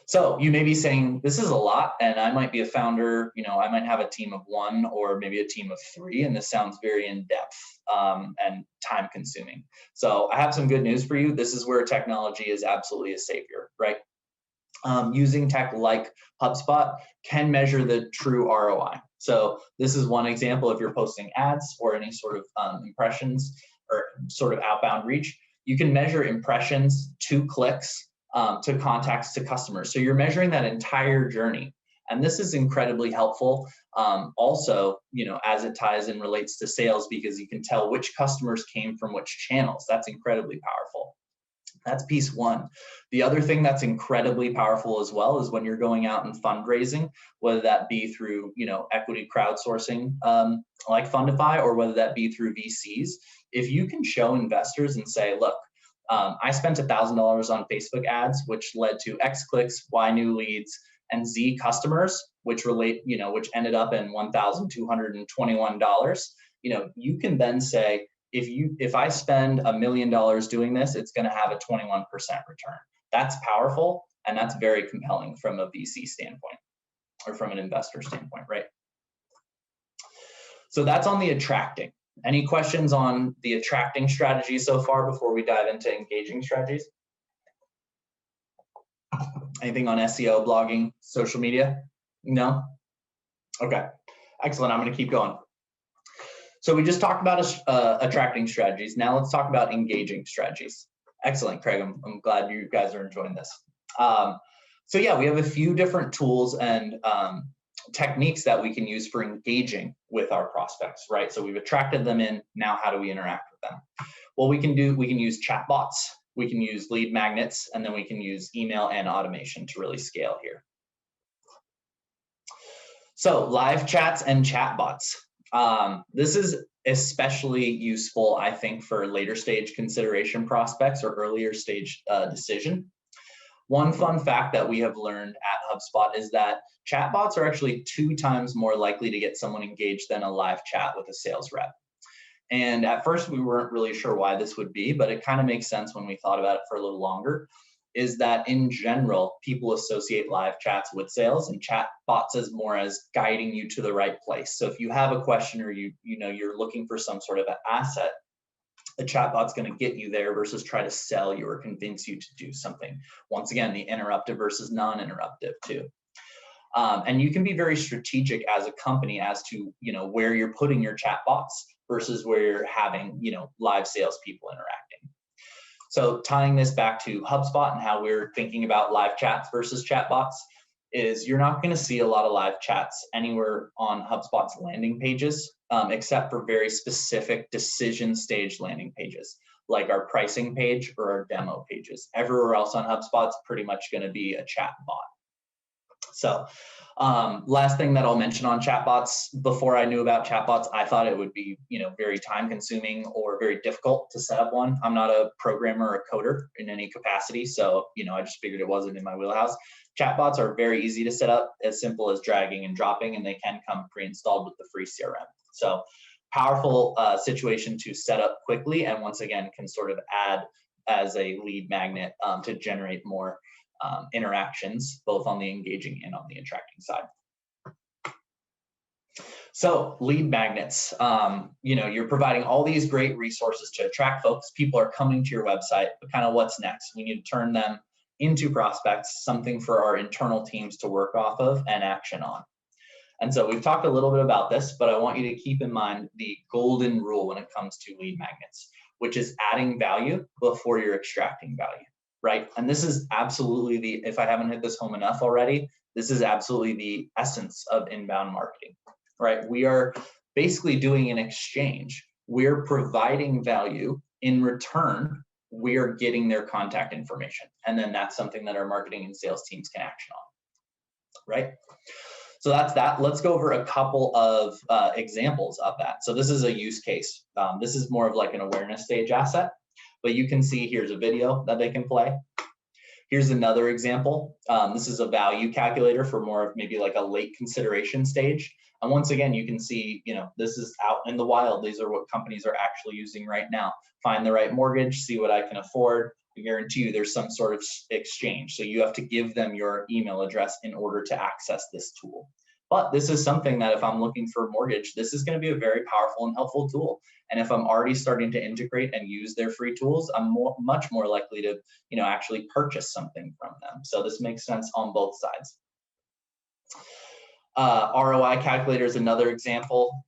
S1: So you may be saying, this is a lot, and I might be a founder, you know, I might have a team of 1 or maybe a team of 3, and this sounds very in-depth and time-consuming. So I have some good news for you. This is where technology is absolutely a savior, right? Using tech like HubSpot can measure the true ROI. So this is one example. If you're posting ads or any sort of impressions or sort of outbound reach, you can measure impressions to clicks to contacts to customers. So you're measuring that entire journey. And this is incredibly helpful. Also, you know, as it ties and relates to sales, because you can tell which customers came from which channels. That's incredibly powerful. That's piece one. The other thing that's incredibly powerful as well is when you're going out and fundraising, whether that be through, equity crowdsourcing like Fundify, or whether that be through VCs. If you can show investors and say, look, I spent $1,000 on Facebook ads, which led to X clicks, Y new leads, and Z customers, which which ended up in $1,221. You can then say, if I spend $1 million doing this, it's going to have a 21% return. That's powerful, and that's very compelling from a VC standpoint or from an investor standpoint, right? So that's on the attracting. Any questions on the attracting strategy so far before we dive into engaging strategies? Anything on SEO, blogging, social media? No? Okay, excellent. I'm going to keep going. So we just talked about attracting strategies. Now let's talk about engaging strategies. Excellent, Craig. I'm glad you guys are enjoying this. So yeah, we have a few different tools and techniques that we can use for engaging with our prospects, right? So we've attracted them in. Now, how do we interact with them? Well, we can use chatbots, we can use lead magnets, and then we can use email and automation to really scale here. So live chats and chatbots. This is especially useful, I think, for later stage consideration prospects or earlier stage decision. One fun fact that we have learned at HubSpot is that chatbots are actually 2 times more likely to get someone engaged than a live chat with a sales rep. And at first we weren't really sure why this would be, but it kind of makes sense when we thought about it for a little longer, is that in general, people associate live chats with sales and chatbots as more as guiding you to the right place. So if you have a question or you're looking for some sort of an asset, a chatbot's going to get you there versus try to sell you or convince you to do something. Once again, the interruptive versus non-interruptive too. And you can be very strategic as a company as to where you're putting your chatbots versus where you're having live salespeople interacting. So tying this back to HubSpot and how we're thinking about live chats versus chatbots is you're not going to see a lot of live chats anywhere on HubSpot's landing pages, except for very specific decision stage landing pages, like our pricing page or our demo pages. Everywhere else on HubSpot is pretty much going to be a chat bot. So last thing that I'll mention on chatbots, before I knew about chatbots, I thought it would be, very time consuming or very difficult to set up one. I'm not a programmer or a coder in any capacity. So, I just figured it wasn't in my wheelhouse. Chatbots are very easy to set up, as simple as dragging and dropping, and they can come pre-installed with the free CRM. So powerful situation to set up quickly. And once again, can sort of add as a lead magnet to generate more interactions, both on the engaging and on the attracting side. So lead magnets, you're providing all these great resources to attract folks. People are coming to your website, but kind of what's next? We need to turn them into prospects, something for our internal teams to work off of and action on. And so we've talked a little bit about this, but I want you to keep in mind the golden rule when it comes to lead magnets, which is adding value before you're extracting value. Right? And this is absolutely if I haven't hit this home enough already, this is absolutely the essence of inbound marketing, right? We are basically doing an exchange. We're providing value. In return, we are getting their contact information. And then that's something that our marketing and sales teams can action on, right? So that's that. Let's go over a couple of examples of that. So this is a use case. This is more of like an awareness stage asset. But you can see here's a video that they can play. Here's another example. This is a value calculator for more of maybe like a late consideration stage. And once again, you can see, this is out in the wild. These are what companies are actually using right now. Find the right mortgage, see what I can afford. I guarantee you there's some sort of exchange. So you have to give them your email address in order to access this tool. But this is something that if I'm looking for a mortgage, this is going to be a very powerful and helpful tool. And if I'm already starting to integrate and use their free tools, I'm much more likely to, actually purchase something from them. So this makes sense on both sides. ROI calculator is another example.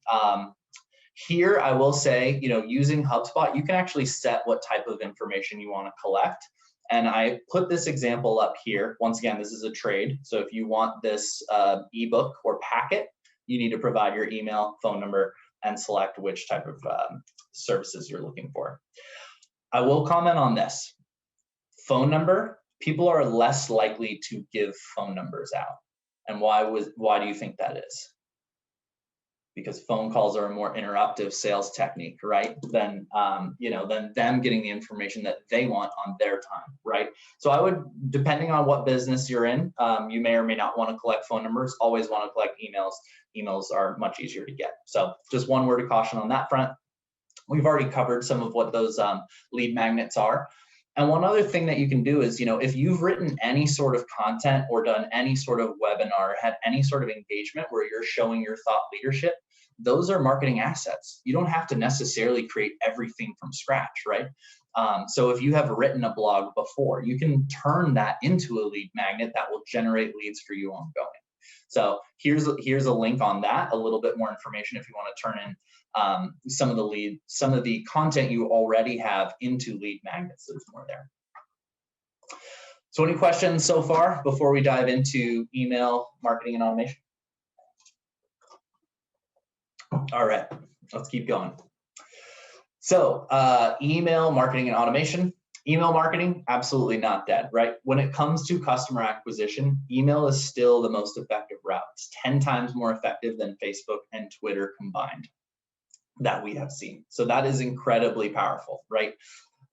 S1: Here, I will say, using HubSpot, you can actually set what type of information you want to collect. And I put this example up here. Once again, this is a trade. So if you want this ebook or packet, you need to provide your email, phone number, and select which type of services you're looking for. I will comment on this. Phone number, people are less likely to give phone numbers out. And why do you think that is? Because phone calls are a more interruptive sales technique, right? Than than them getting the information that they want on their time, right? So I would, depending on what business you're in, you may or may not want to collect phone numbers. Always want to collect emails. Emails are much easier to get. So just one word of caution on that front. We've already covered some of what those lead magnets are. And one other thing that you can do is, if you've written any sort of content or done any sort of webinar, had any sort of engagement where you're showing your thought leadership, those are marketing assets. You don't have to necessarily create everything from scratch, right? So if you have written a blog before, you can turn that into a lead magnet that will generate leads for you ongoing. So here's a link on that, a little bit more information if you want to turn in some of the content you already have into lead magnets. There's more there. So any questions so far before we dive into email marketing and automation? All right, let's keep going. So email marketing and automation. Email marketing, absolutely not dead, right? When it comes to customer acquisition, email is still the most effective route. It's 10 times more effective than Facebook and Twitter combined that we have seen. So that is incredibly powerful, right?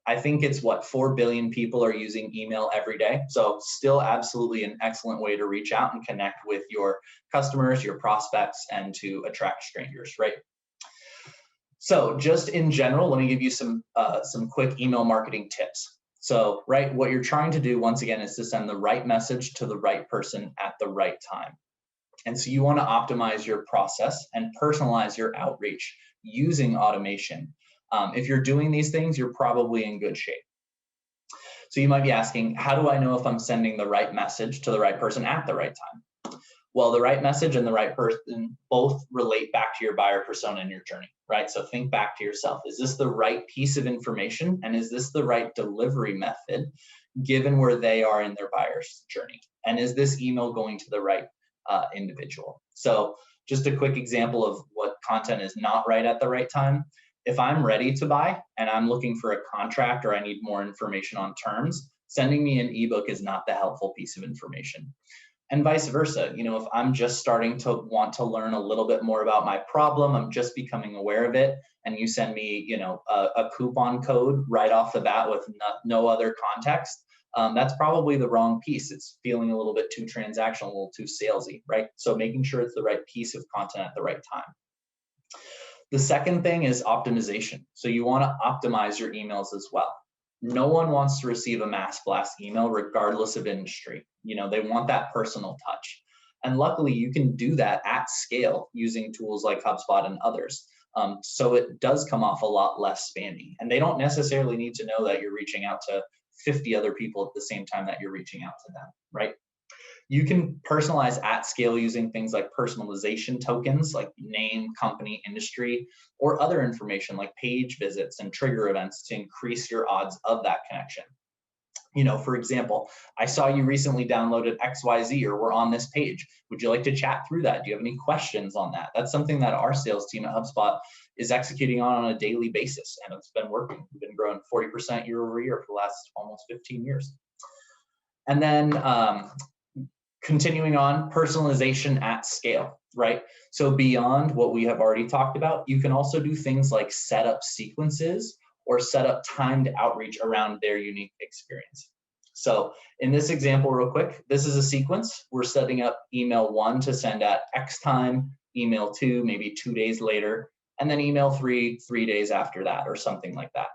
S1: I think it's 4 billion people are using email every day. So still absolutely an excellent way to reach out and connect with your customers, your prospects, and to attract strangers, right? So just in general, let me give you some quick email marketing tips. So, right, what you're trying to do, once again, is to send the right message to the right person at the right time. And so you want to optimize your process and personalize your outreach using automation. If you're doing these things, you're probably in good shape. So you might be asking, how do I know if I'm sending the right message to the right person at the right time? Well, the right message and the right person both relate back to your buyer persona and your journey, right? So think back to yourself. Is this the right piece of information? And is this the right delivery method given where they are in their buyer's journey? And is this email going to the right individual? So just a quick example of what content is not right at the right time. If I'm ready to buy and I'm looking for a contract or I need more information on terms, sending me an ebook is not the helpful piece of information. And vice versa. If I'm just starting to want to learn a little bit more about my problem, I'm just becoming aware of it, and you send me, a coupon code right off the bat with no other context, that's probably the wrong piece. It's feeling a little bit too transactional, a little too salesy, right? So making sure it's the right piece of content at the right time. The second thing is optimization. So you want to optimize your emails as well. No one wants to receive a mass blast email regardless of industry. They want that personal touch. And luckily you can do that at scale using tools like Hubspot and others. So it does come off a lot less spammy. And they don't necessarily need to know that you're reaching out to 50 other people at the same time that you're reaching out to them, right? You can personalize at scale using things like personalization tokens, like name, company, industry, or other information like page visits and trigger events to increase your odds of that connection. For example, I saw you recently downloaded XYZ or were on this page. Would you like to chat through that? Do you have any questions on that? That's something that our sales team at HubSpot is executing on a daily basis, and it's been working. We've been growing 40% year over year for the last almost 15 years. And then continuing on, personalization at scale, right? So beyond what we have already talked about, you can also do things like set up sequences or set up timed outreach around their unique experience. So in this example, real quick, this is a sequence. We're setting up email 1 to send at X time, email 2 maybe 2 days later, and then email 3 3 days after that, or something like that.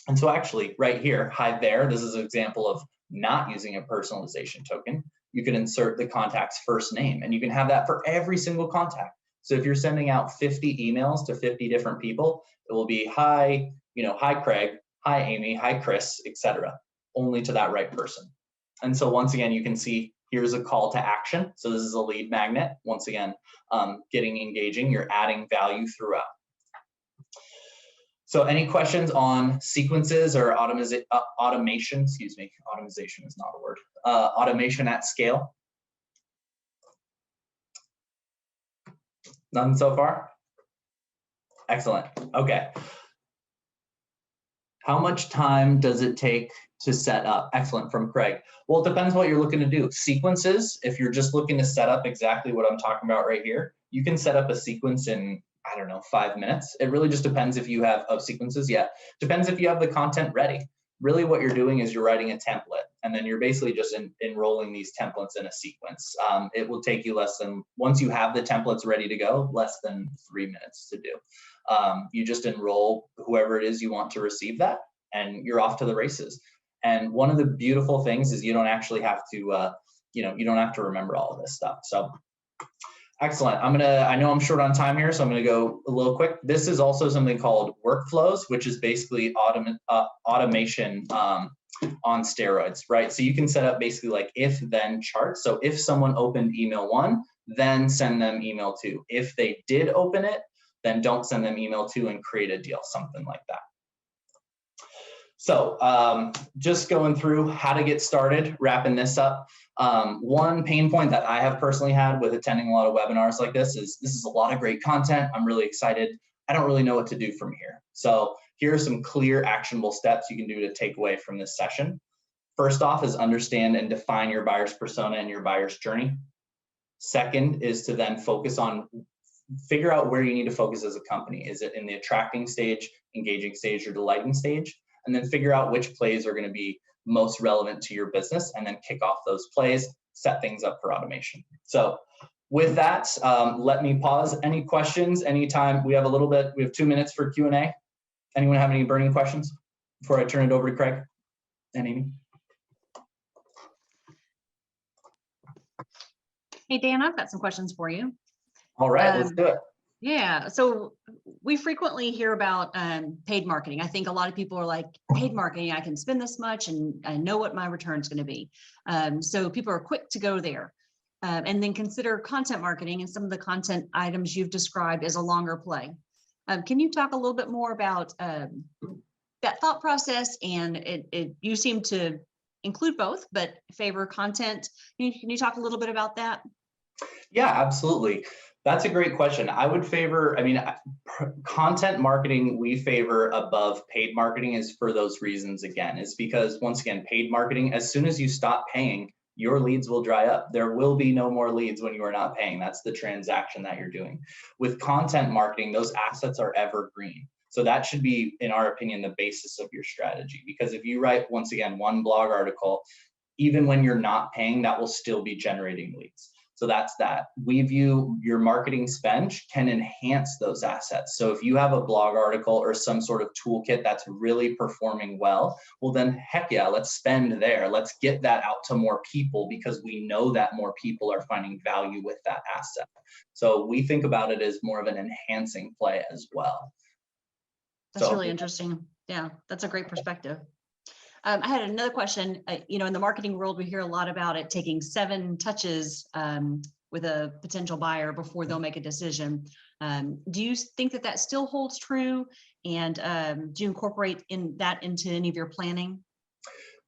S1: And so actually right here, hi there, this is an example of not using a personalization token. You can insert the contact's first name, and you can have that for every single contact. So if you're sending out 50 emails to 50 different people, it will be hi, hi Craig, hi Amy, hi Chris, etc., only to that right person. And so once again, you can see here's a call to action. So this is a lead magnet. Once again, getting engaging, you're adding value throughout. So any questions on sequences or automation, excuse me, automation is not a word, automation at scale? None so far? Excellent, okay. How much time does it take to set up. Excellent, from Craig. Well, it depends what you're looking to do. Sequences, if you're just looking to set up exactly what I'm talking about right here, you can set up a sequence in, I don't know, 5 minutes. It really just depends if you have sequences. Yeah, depends if you have the content ready. Really what you're doing is you're writing a template, and then you're basically just enrolling these templates in a sequence. It will take you once you have the templates ready to go, less than 3 minutes to do. You just enroll whoever it is you want to receive that, and you're off to the races. And one of the beautiful things is you don't actually have to, you don't have to remember all of this stuff. So excellent. I know I'm short on time here, so I'm gonna go a little quick. This is also something called workflows, which is basically automation on steroids, right? So you can set up basically like if-then charts. So if someone opened email 1, then send them email 2. If they did open it, then don't send them email 2 and create a deal, something like that. So just going through how to get started, wrapping this up. One pain point that I have personally had with attending a lot of webinars like this is a lot of great content. I'm really excited. I don't really know what to do from here. So here are some clear actionable steps you can do to take away from this session. First off is understand and define your buyer's persona and your buyer's journey. Second is to then figure out where you need to focus as a company. Is it in the attracting stage, engaging stage, or delighting stage? And then figure out which plays are going to be most relevant to your business, and then kick off those plays, set things up for automation. So with that, let me pause. Any questions? Anytime. We have 2 minutes for Q&A. Anyone have any burning questions before I turn it over to Craig and Amy?
S3: Hey, Dan, I've got some questions for you.
S1: All right, let's do it.
S3: Yeah, so we frequently hear about paid marketing. I think a lot of people are like, paid marketing, I can spend this much and I know what my return is going to be. So people are quick to go there. And then consider content marketing and some of the content items you've described as a longer play. Can you talk a little bit more about that thought process? And you seem to include both, but favor content. Can you talk a little bit about that?
S1: Yeah, absolutely. That's a great question. I would favor, content marketing we favor above paid marketing is for those reasons again, is because once again, paid marketing, as soon as you stop paying, your leads will dry up. There will be no more leads when you are not paying. That's the transaction that you're doing. With content marketing, those assets are evergreen. So that should be, in our opinion, the basis of your strategy. Because if you write, once again, one blog article, even when you're not paying, that will still be generating leads. So that's that. We view your marketing spend can enhance those assets. So if you have a blog article or some sort of toolkit that's really performing well, well then heck yeah, let's spend there. Let's get that out to more people because we know that more people are finding value with that asset. So we think about it as more of an enhancing play as well.
S3: That's really interesting. Yeah, that's a great perspective. I had another question. In the marketing world, we hear a lot about it taking 7 touches with a potential buyer before they'll make a decision. Do you think that still holds true? And do you incorporate that into any of your planning?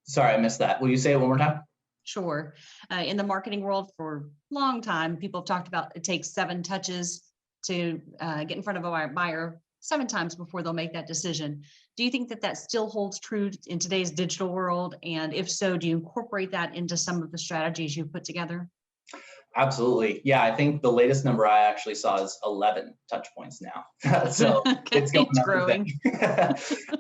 S3: Sorry, I missed that. Will you say it one more time? Sure. In the marketing world for a long time, people have talked about it takes 7 touches to get in front of a buyer 7 times before they'll make that decision. Do you think that still holds true in today's digital world? And if so, do you incorporate that into some of the strategies you've put together? Absolutely. Yeah, I think the latest number I actually saw is 11 touch points now. So okay, it's growing.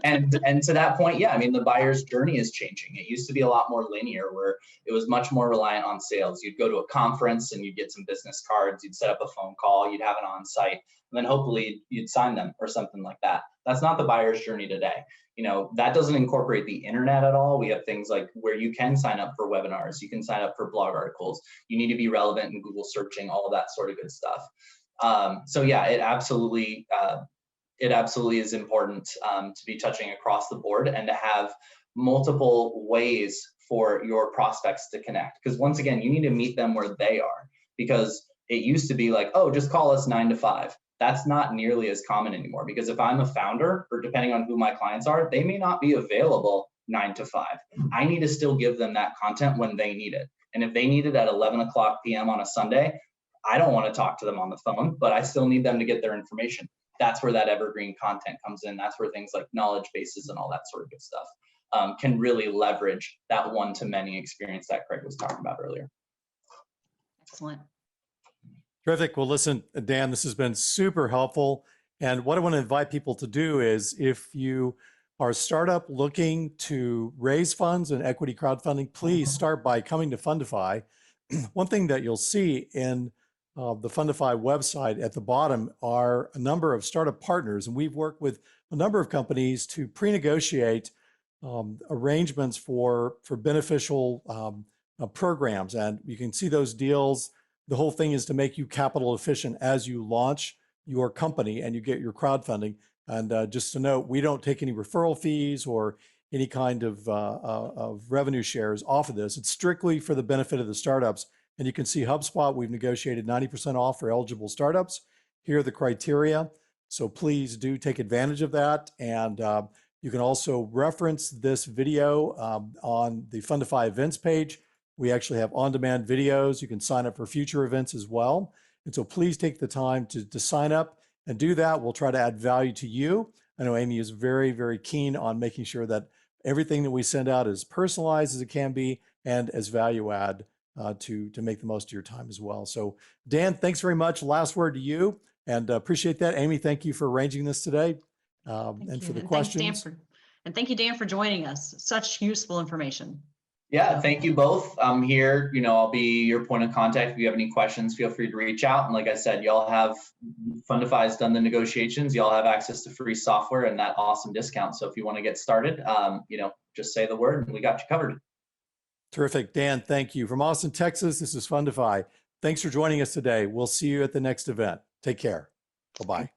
S3: and to that point, yeah, the buyer's journey is changing. It used to be a lot more linear where it was much more reliant on sales. You'd go to a conference and you'd get some business cards, you'd set up a phone call, you'd have it on site, and then hopefully you'd sign them or something like that. That's not the buyer's journey today. That doesn't incorporate the internet at all. We have things like where you can sign up for webinars, you can sign up for blog articles, you need to be relevant in Google searching, all of that sort of good stuff. So yeah, it absolutely is important to be touching across the board and to have multiple ways for your prospects to connect. Because once again, you need to meet them where they are, because it used to be like, oh, just call us 9 to 5. That's not nearly as common anymore, because if I'm a founder, or depending on who my clients are, they may not be available 9 to 5. I need to still give them that content when they need it. And if they need it at 11 p.m. on a Sunday, I don't want to talk to them on the phone, but I still need them to get their information. That's where that evergreen content comes in. That's where things like knowledge bases and all that sort of good stuff.
S1: can really leverage that one-to-many experience that Craig was talking about earlier.
S3: Excellent.
S2: Terrific. Well, listen, Dan, this has been super helpful. And what I want to invite people to do is, if you are a startup looking to raise funds and equity crowdfunding, please start by coming to Fundify. One thing that you'll see in the Fundify website at the bottom are a number of startup partners. And we've worked with a number of companies to pre-negotiate arrangements for beneficial programs. And you can see those deals. The whole thing is to make you capital efficient as you launch your company and you get your crowdfunding. And just to note, we don't take any referral fees or any kind of revenue shares off of this. It's strictly for the benefit of the startups. And you can see Hubspot, we've negotiated 90% off for eligible startups. Here are the criteria. So please do take advantage of that. And you can also reference this video on the Fundify events page. We actually have on-demand videos. You can sign up for future events as well. And so please take the time to sign up and do that. We'll try to add value to you. I know Amy is very, very keen on making sure that everything that we send out is personalized as it can be and as value add to make the most of your time as well. So Dan, thanks very much. Last word to you, and appreciate that. Amy, thank you for arranging this today and for the questions.
S3: And thank you, Dan, for joining us. Such useful information.
S1: Yeah, thank you both. I'm here, I'll be your point of contact. If you have any questions, feel free to reach out. And like I said, y'all have, Fundify's done the negotiations. Y'all have access to free software and that awesome discount. So if you want to get started, just say the word and we got you covered.
S2: Terrific. Dan, thank you. From Austin, Texas, this is Fundify. Thanks for joining us today. We'll see you at the next event. Take care. Bye-bye.